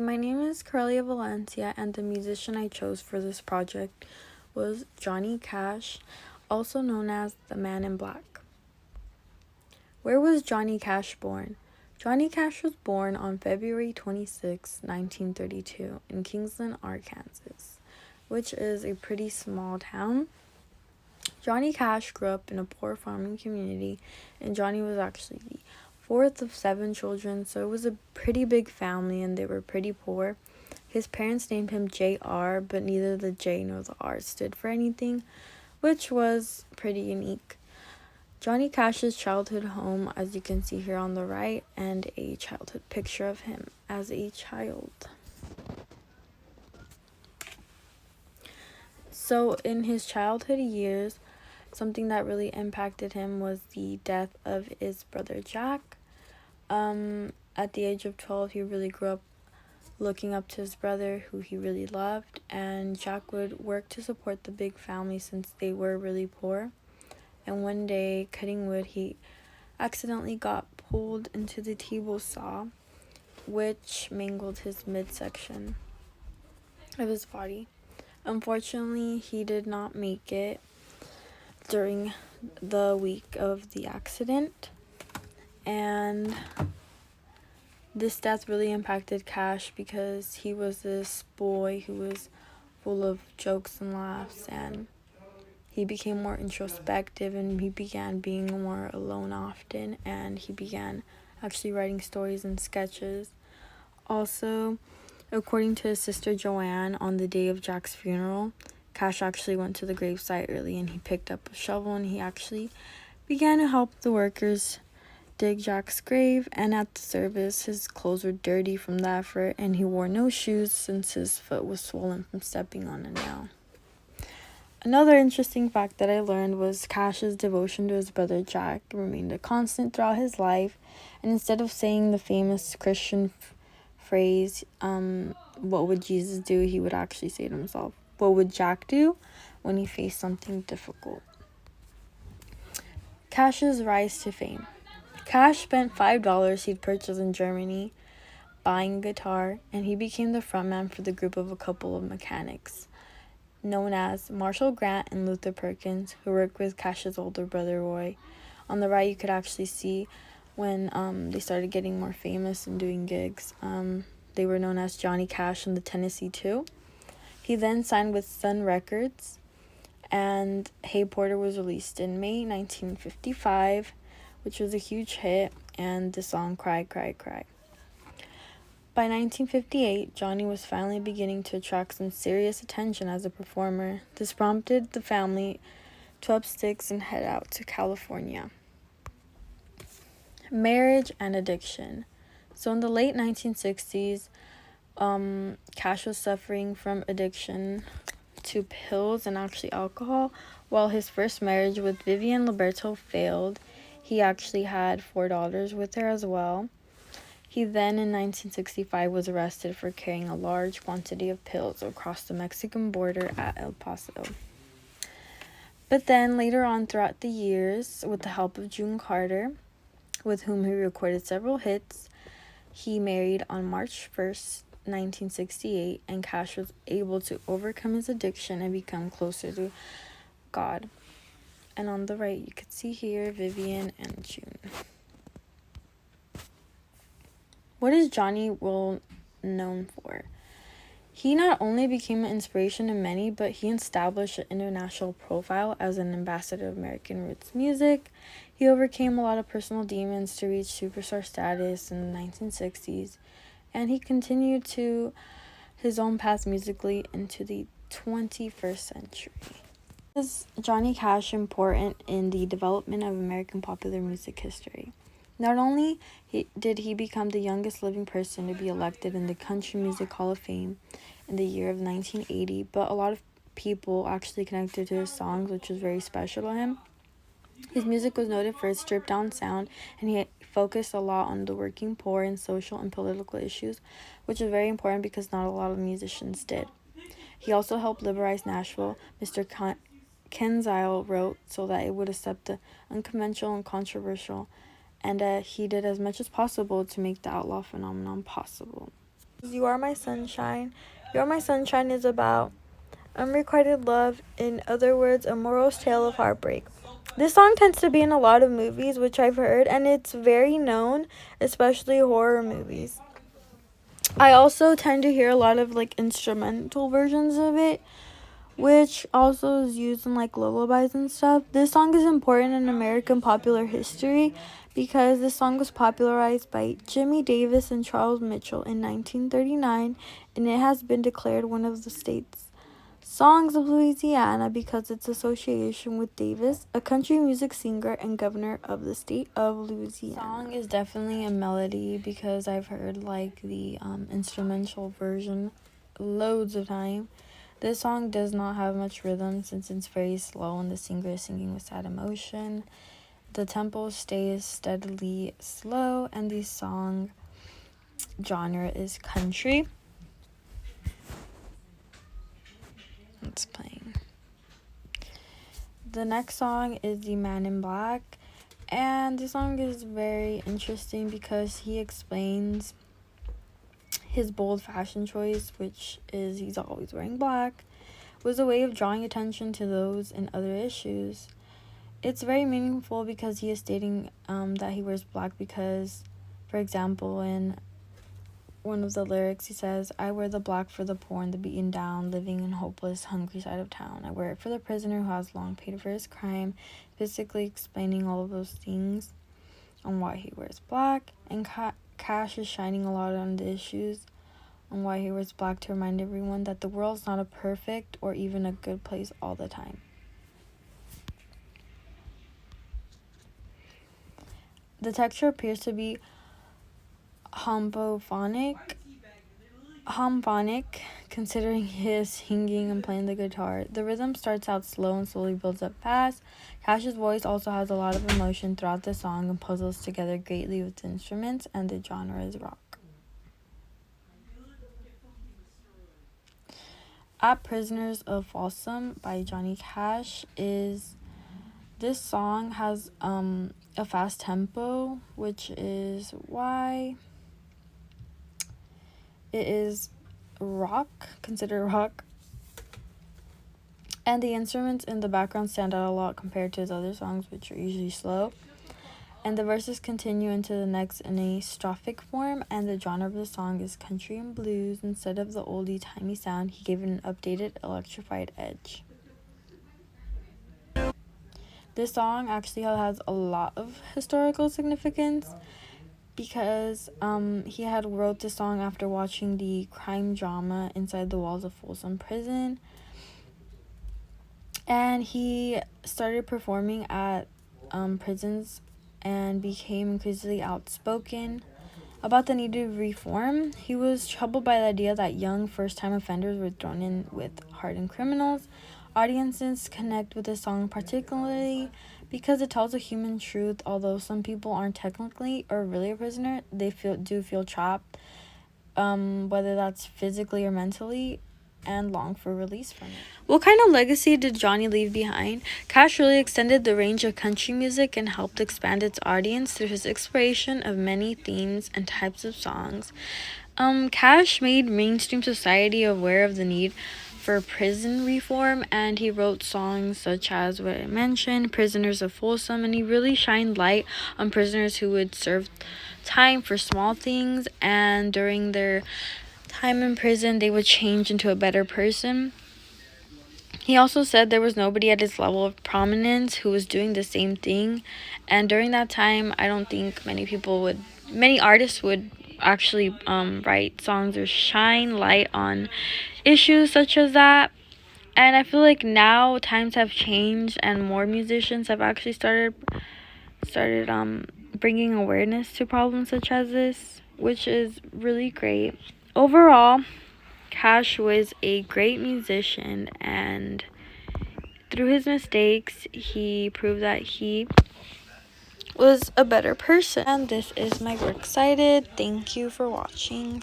My name is Corellia Valencia, and the musician I chose for this project was Johnny Cash, also known as the Man in Black. Where was Johnny Cash born? Johnny Cash was born on February 26, 1932, in Kingsland, Arkansas, which is a pretty small town. Johnny Cash grew up in a poor farming community, and Johnny was actually the fourth of 7 children, so it was a pretty big family and they were pretty poor. His parents named him JR, but neither the J nor the R stood for anything, which was pretty unique. Johnny Cash's childhood home, as you can see here on the right, and a childhood picture of him as a child. So in his childhood years, something that really impacted him was the death of his brother Jack. At the age of 12, he really grew up looking up to his brother, who he really loved, and Jack would work to support the big family since they were really poor. And one day, cutting wood, he accidentally got pulled into the table saw, which mangled his midsection of his body. Unfortunately, he did not make it during the week of the accident, and this death really impacted Cash because he was this boy who was full of jokes and laughs, and he became more introspective and he began being more alone often, and he began actually writing stories and sketches. Also, according to his sister Joanne, on the day of Jack's funeral, Cash actually went to the gravesite early and he picked up a shovel and he actually began to help the workers dig Jack's grave. And at the service, his clothes were dirty from the effort and he wore no shoes since his foot was swollen from stepping on a nail. Another interesting fact that I learned was Cash's devotion to his brother Jack remained a constant throughout his life, and instead of saying the famous Christian phrase, what would Jesus do, he would actually say to himself, what would Jack do when he faced something difficult? Cash's rise to fame. Cash spent $5 he'd purchased in Germany buying a guitar, and he became the frontman for the group of a couple of mechanics known as Marshall Grant and Luther Perkins, who worked with Cash's older brother Roy. On the right, you could actually see when they started getting more famous and doing gigs. They were known as Johnny Cash and the Tennessee Two. He then signed with Sun Records, and Hey Porter was released in May 1955, which was a huge hit, and the song Cry, Cry, Cry. By 1958, Johnny was finally beginning to attract some serious attention as a performer. This prompted the family to up sticks and head out to California. Marriage and addiction. So in the late 1960s, Cash was suffering from addiction to pills and actually alcohol. While his first marriage with Vivian Liberto failed, he actually had 4 daughters with her as well. He then, in 1965, was arrested for carrying a large quantity of pills across the Mexican border at El Paso. But then, later on throughout the years, with the help of June Carter, with whom he recorded several hits, he married on March 1st, 1968, and Cash was able to overcome his addiction and become closer to God. And on the right, you could see here Vivian and June. What is Johnny well known for? He not only became an inspiration to many, but he established an international profile as an ambassador of American roots music. He overcame a lot of personal demons to reach superstar status in the 1960s, and he continued to his own path musically into the 21st century. Is Johnny Cash important in the development of American popular music history? Not only did he become the youngest living person to be elected in the Country Music Hall of Fame in the year of 1980, but a lot of people actually connected to his songs, which was very special to him. His music was noted for its stripped-down sound, and he focused a lot on the working poor and social and political issues, which is very important because not a lot of musicians did. He also helped liberalize Nashville. Mr. Ken Zile wrote so that it would accept the unconventional and controversial, and he did as much as possible to make the outlaw phenomenon possible. You Are My Sunshine. You Are My Sunshine is about unrequited love, in other words, a morose tale of heartbreak. This song tends to be in a lot of movies, which I've heard, and it's very known, especially horror movies. I also tend to hear a lot of like instrumental versions of it, which also is used in like lullabies and stuff. This song is important in American popular history because this song was popularized by Jimmy Davis and Charles Mitchell in 1939, and it has been declared one of the state's songs of Louisiana because its association with Davis, a country music singer and governor of the state of Louisiana. The song is definitely a melody because I've heard like the instrumental version loads of time. This song does not have much rhythm since it's very slow and the singer is singing with sad emotion. The tempo stays steadily slow and the song genre is country. It's playing. The next song is The Man in Black, and the song is very interesting because he explains his bold fashion choice, which is he's always wearing black, was a way of drawing attention to those and other issues. It's very meaningful because he is stating that he wears black because, for example, in one of the lyrics, he says, I wear the black for the poor and the beaten down, living in hopeless, hungry side of town. I wear it for the prisoner who has long paid for his crime, basically explaining all of those things on why he wears black. And Cash is shining a lot on the issues on why he wears black to remind everyone that the world's not a perfect or even a good place all the time. The texture appears to be homophonic, considering his singing and playing the guitar. The rhythm starts out slow and slowly builds up fast. Cash's voice also has a lot of emotion throughout the song and puzzles together greatly with the instruments, and the genre is rock. At Prisoners of Folsom by Johnny Cash this song has a fast tempo, which is why it is considered rock. And the instruments in the background stand out a lot compared to his other songs, which are usually slow. And the verses continue into the next in a strophic form, and the genre of the song is country and blues. Instead of the oldie-timey sound, he gave it an updated, electrified edge. This song actually has a lot of historical significance because he had wrote this song after watching the crime drama Inside the Walls of Folsom Prison. And he started performing at prisons and became increasingly outspoken about the need to reform. He was troubled by the idea that young first-time offenders were thrown in with hardened criminals. Audiences connect with this song particularly because it tells a human truth. Although some people aren't technically or really a prisoner, they do feel trapped, whether that's physically or mentally, and long for release from it. What kind of legacy did Johnny leave behind? Cash really extended the range of country music and helped expand its audience through his exploration of many themes and types of songs. Cash made mainstream society aware of the need for prison reform, and he wrote songs such as what I mentioned, Prisoners of Folsom, and he really shined light on prisoners who would serve time for small things, and during their time in prison, they would change into a better person. He also said there was nobody at his level of prominence who was doing the same thing. And during that time, I don't think many artists would actually write songs or shine light on issues such as that. And I feel like now times have changed and more musicians have actually started bringing awareness to problems such as this, which is really great. Overall, Cash was a great musician, and through his mistakes, he proved that he was a better person. And this is my works cited. Thank you for watching.